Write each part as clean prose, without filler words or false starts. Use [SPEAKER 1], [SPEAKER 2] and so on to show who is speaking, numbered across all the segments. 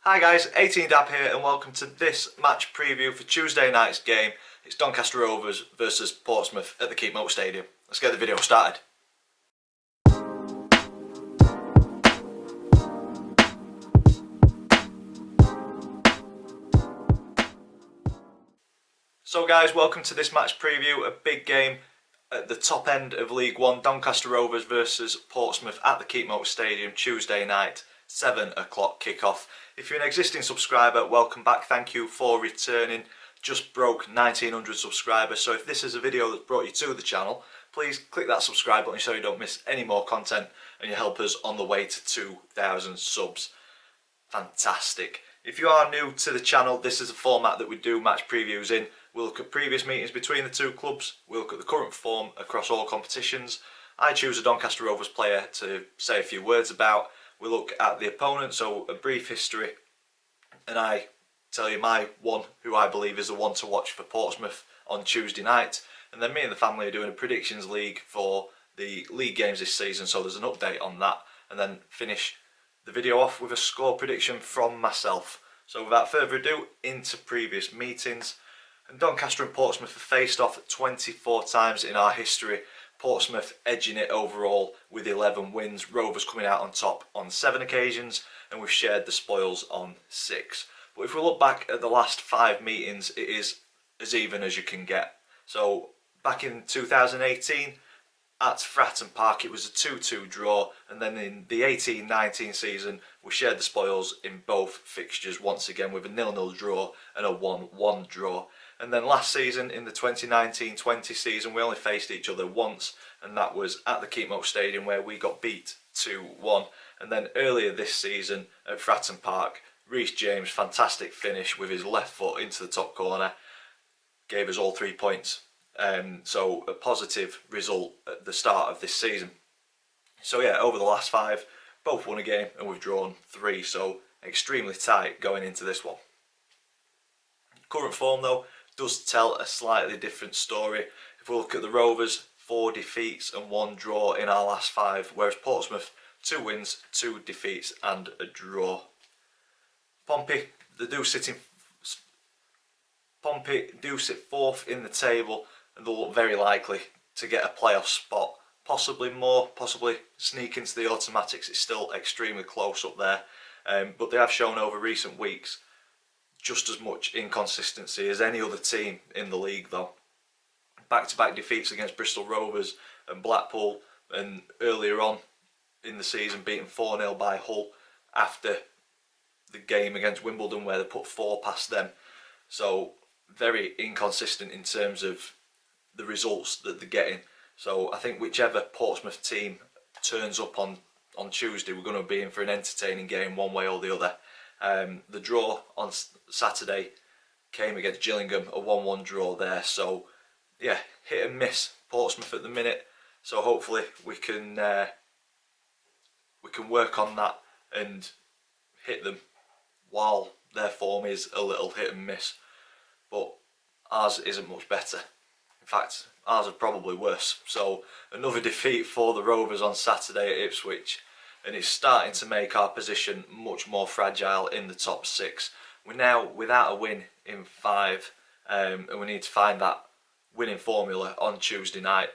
[SPEAKER 1] Hi guys, 18Dab here and welcome to this match preview for Tuesday night's game. It's Doncaster Rovers versus Portsmouth at the Portsmouth Stadium. Let's get the video started. So guys, welcome to this match preview, a big game at the top end of League One. Doncaster Rovers versus Portsmouth at the Portsmouth Stadium, Tuesday night, 7 o'clock kickoff. If you're an existing subscriber, welcome back. Thank you for returning. Just broke 1900 subscribers, so if this is a video that's brought you to the channel, please click that subscribe button so you don't miss any more content and you help us on the way to 2,000 subs. Fantastic. If you are new to the channel, this is a format that we do match previews in. We'll look at previous meetings between the two clubs, we'll look at the current form across all competitions. I choose a Doncaster Rovers player to say a few words about. We look at the opponent, so a brief history, and I tell you my one who I believe is the one to watch for Portsmouth on Tuesday night. And then me and the family are doing a predictions league for the league games this season, so there's an update on that. And then finish the video off with a score prediction from myself. So without further ado, into previous meetings. And Doncaster and Portsmouth have faced off 24 times in our history. Portsmouth edging it overall with 11 wins, Rovers coming out on top on 7 occasions, and we've shared the spoils on 6. But if we look back at the last 5 meetings, it is as even as you can get. So back in 2018 at Fratton Park it was a 2-2 draw, and then in the 18-19 season we shared the spoils in both fixtures once again with a 0-0 draw and a 1-1 draw. And then last season, in the 2019-20 season, we only faced each other once, and that was at the Portsmouth Stadium where we got beat 2-1. And then earlier this season at Fratton Park, Reece James, fantastic finish with his left foot into the top corner, gave us all 3 points. So a positive result at the start of this season. So yeah, over the last 5, both won a game and we've drawn 3, so extremely tight going into this one. Current form though does tell a slightly different story. If we look at the Rovers, 4 defeats and 1 draw in our last 5, whereas Portsmouth, 2 wins, 2 defeats and a draw. Pompey do sit 4th in the table, and they'll look very likely to get a playoff spot. Possibly more, possibly sneak into the automatics. It's still extremely close up there, but they have shown over recent weeks just as much inconsistency as any other team in the league though. Back-to-back defeats against Bristol Rovers and Blackpool, and earlier on in the season beaten 4-0 by Hull after the game against Wimbledon where they put 4 past them. So very inconsistent in terms of the results that they're getting. So I think whichever Portsmouth team turns up on Tuesday, we're going to be in for an entertaining game one way or the other. The draw on Saturday came against Gillingham, a 1-1 draw there. So yeah, hit and miss Portsmouth at the minute. So hopefully we can work on that and hit them while their form is a little hit and miss. But ours isn't much better. In fact, ours are probably worse. So another defeat for the Rovers on Saturday at Ipswich, and it's starting to make our position much more fragile in the top 6. We're now without a win in 5, and we need to find that winning formula on Tuesday night.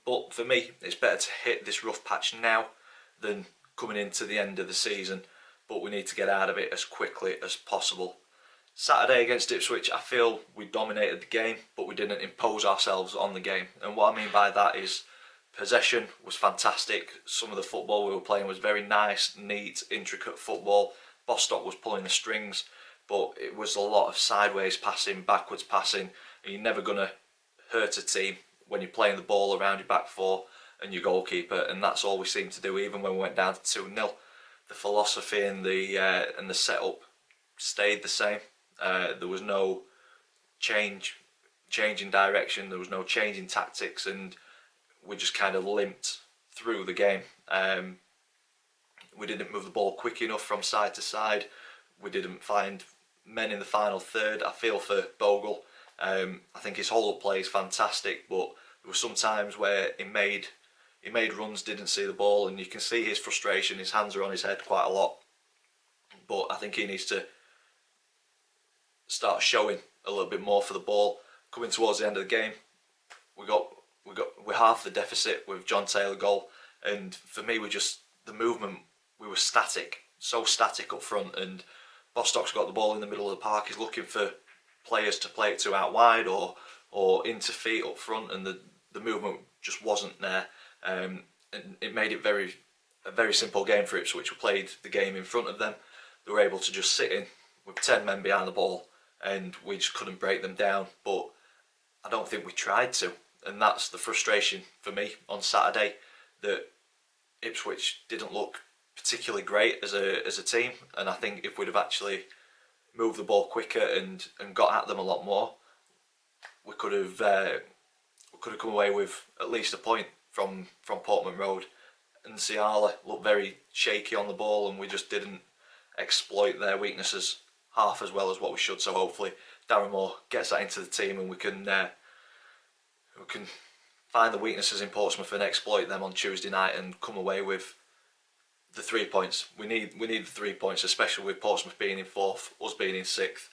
[SPEAKER 1] But for me, it's better to hit this rough patch now than coming into the end of the season, but we need to get out of it as quickly as possible. Saturday against Ipswich, I feel we dominated the game, but we didn't impose ourselves on the game. And what I mean by that is possession was fantastic. Some of the football we were playing was very nice, neat, intricate football. Bostock was pulling the strings, but it was a lot of sideways passing, backwards passing, and you're never going to hurt a team when you're playing the ball around your back 4 and your goalkeeper, and that's all we seemed to do even when we went down to 2-0. The philosophy and the setup stayed the same. There was no change in direction, there was no change in tactics, and we just kind of limped through the game. We didn't move the ball quick enough from side to side. We didn't find men in the final third. I feel for Bogle. I think his hold-up play is fantastic, but there were some times where he made runs, didn't see the ball, and you can see his frustration. His hands are on his head quite a lot. but I think he needs to start showing a little bit more for the ball. Coming towards the end of the game, we're half the deficit with John Taylor goal, and for me, the movement, we were static, so static up front, and Bostock's got the ball in the middle of the park. He's looking for players to play it to out wide or into feet up front, and the movement just wasn't there. And it made it a very simple game for Ipswich. We played the game in front of them. They were able to just sit in with 10 men behind the ball, and we just couldn't break them down. But I don't think we tried to, and that's the frustration for me on Saturday, that Ipswich didn't look particularly great as a team. And I think if we'd have actually moved the ball quicker and got at them a lot more, we could have come away with at least a point from Portman Road. And Ciala looked very shaky on the ball, and we just didn't exploit their weaknesses half as well as what we should. So hopefully Darren Moore gets that into the team, and we can find the weaknesses in Portsmouth and exploit them on Tuesday night and come away with the 3 points. We need the 3 points, especially with Portsmouth being in fourth, us being in sixth.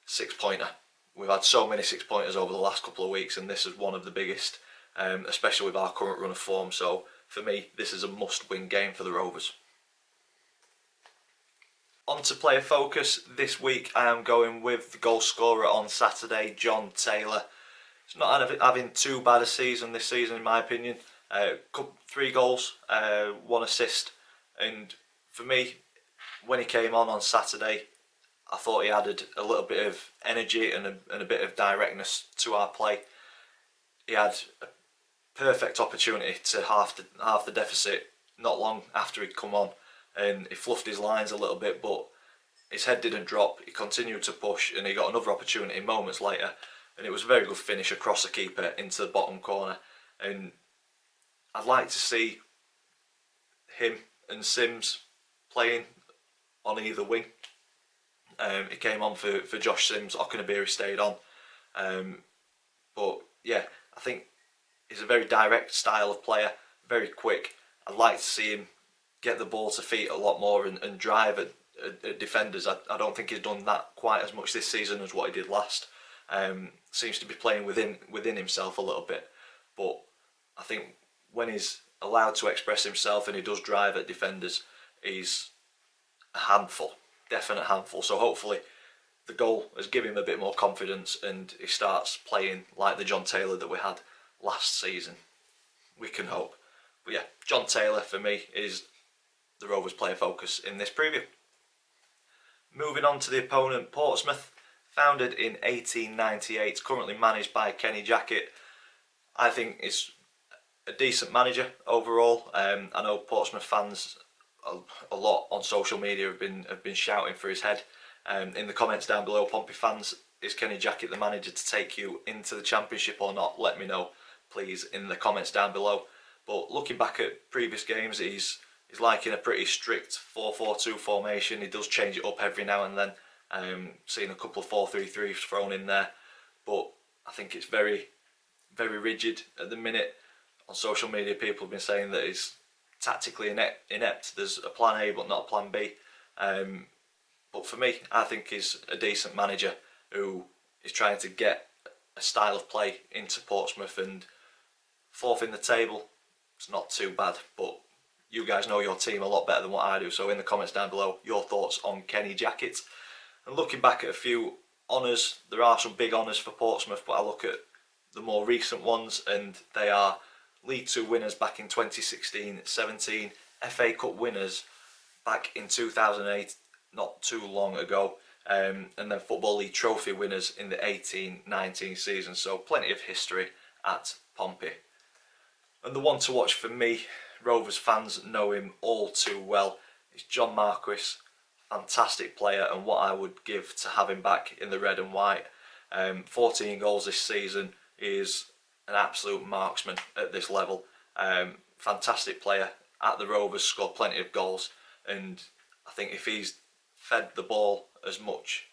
[SPEAKER 1] 6-pointer. We've had so many 6-pointers over the last couple of weeks, and this is one of the biggest, especially with our current run of form. So for me, this is a must-win game for the Rovers. On to player focus. This week I am going with the goal scorer on Saturday, John Taylor. He's not having too bad a season this season, in my opinion. 3 goals, 1 assist, and for me, when he came on Saturday, I thought he added a little bit of energy and a bit of directness to our play. He had a perfect opportunity to half the deficit not long after he'd come on, and he fluffed his lines a little bit, but his head didn't drop. He continued to push, and he got another opportunity moments later, and it was a very good finish across the keeper into the bottom corner. And I'd like to see him and Sims playing on either wing. He came on for Josh Sims. Okunabiri stayed on, but yeah, I think he's a very direct style of player, very quick. I'd like to see him get the ball to feet a lot more and drive at defenders. I don't think he's done that quite as much this season as what he did last. Seems to be playing within himself a little bit, but I think when he's allowed to express himself and he does drive at defenders, he's a handful, definite handful. So hopefully the goal has given him a bit more confidence and he starts playing like the John Taylor that we had last season. We can hope. But yeah, John Taylor for me is the Rovers player focus in this preview. Moving on to the opponent, Portsmouth, founded in 1898, currently managed by Kenny Jackett. I think it's a decent manager overall. I know Portsmouth fans a lot on social media have been shouting for his head. In the comments down below, Pompey fans, is Kenny Jackett the manager to take you into the Championship or not? Let me know, please, in the comments down below. But looking back at previous games, he's liking a pretty strict 4-4-2 formation. He does change it up every now and then. Seeing a couple of 4-3-3s thrown in there, but I think it's very, very rigid at the minute. On social media, people have been saying that he's tactically inept. There's a plan A but not a plan B. But for me, I think he's a decent manager who is trying to get a style of play into Portsmouth, and fourth in the table, it's not too bad. But you guys know your team a lot better than what I do, so in the comments down below, your thoughts on Kenny Jackett. And looking back at a few honours, there are some big honours for Portsmouth, but I look at the more recent ones, and they are League 2 winners back in 2016-17, FA Cup winners back in 2008, not too long ago, and then Football League Trophy winners in the 18-19 season, so plenty of history at Pompey. And the one to watch for me, Rovers fans know him all too well, is John Marquis. Fantastic player, and what I would give to have him back in the red and white. 14 goals this season. He is an absolute marksman at this level. Fantastic player at the Rovers, scored plenty of goals, and I think if he's fed the ball as much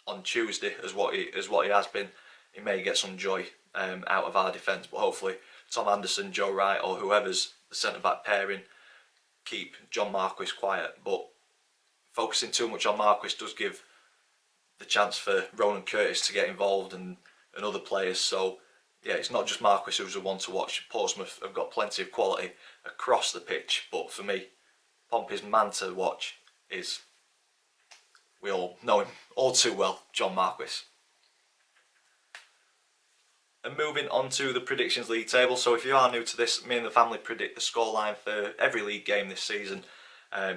[SPEAKER 1] on Tuesday as what he has been, he may get some joy out of our defence. But hopefully Tom Anderson, Joe Wright, or whoever's the centre back pairing keep John Marquis quiet. But focusing too much on Marquis does give the chance for Ronan Curtis to get involved and other players. So yeah, it's not just Marquis who's the one to watch. Portsmouth have got plenty of quality across the pitch, but for me, Pompey's man to watch is, we all know him all too well, John Marquis. And moving on to the Predictions League table. So if you are new to this, me and the family predict the scoreline for every league game this season.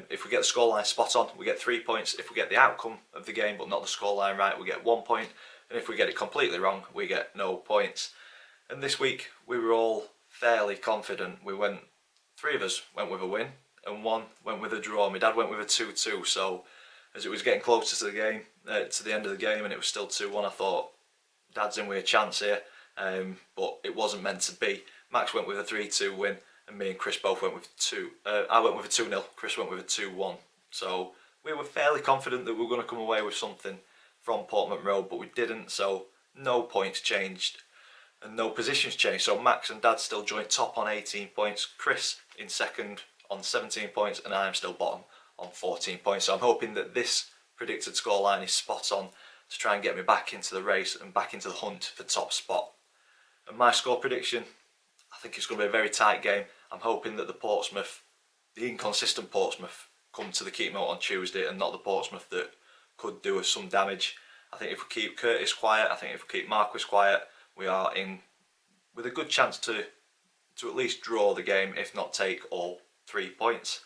[SPEAKER 1] If we get the scoreline spot on, we get 3 points. If we get the outcome of the game but not the scoreline right, we get 1 point. And if we get it completely wrong, we get no points. And this week we were all fairly confident. Three of us went with a win and one went with a draw. My dad went with a 2-2. So as it was getting closer to the game, to the end of the game, and it was still 2-1, I thought Dad's in with a chance here. But it wasn't meant to be. Max went with a 3-2 win, and me and Chris both went with I went with a 2-0. Chris went with a 2-1. So we were fairly confident that we were going to come away with something from Portman Road, but we didn't. So no points changed and no positions changed. So Max and Dad still joint top on 18 points. Chris in second on 17 points, and I am still bottom on 14 points. So I'm hoping that this predicted scoreline is spot on to try and get me back into the race and back into the hunt for top spot. And my score prediction, I think it's going to be a very tight game. I'm hoping that the inconsistent Portsmouth, come to the Keepmoat on Tuesday and not the Portsmouth that could do us some damage. I think if we keep Curtis quiet, I think if we keep Marquis quiet, we are in with a good chance to at least draw the game, if not take all 3 points.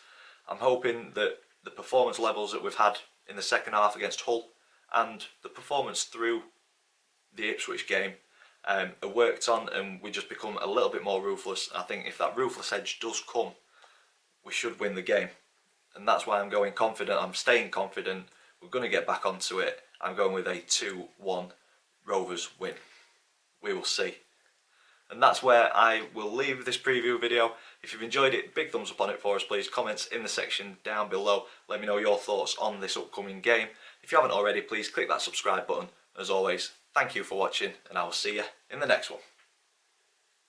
[SPEAKER 1] I'm hoping that the performance levels that we've had in the second half against Hull and the performance through the Ipswich game are worked on, and we just become a little bit more ruthless. I think if that ruthless edge does come, we should win the game, and that's why I'm going confident. I'm staying confident. We're going to get back onto it. I'm going with a 2-1 Rovers win. We will see. And that's where I will leave this preview video. If you've enjoyed it, big thumbs up on it for us please. Comments in the section down below. Let me know your thoughts on this upcoming game. If you haven't already, please click that subscribe button. As always, thank you for watching, and I will see you in the next one.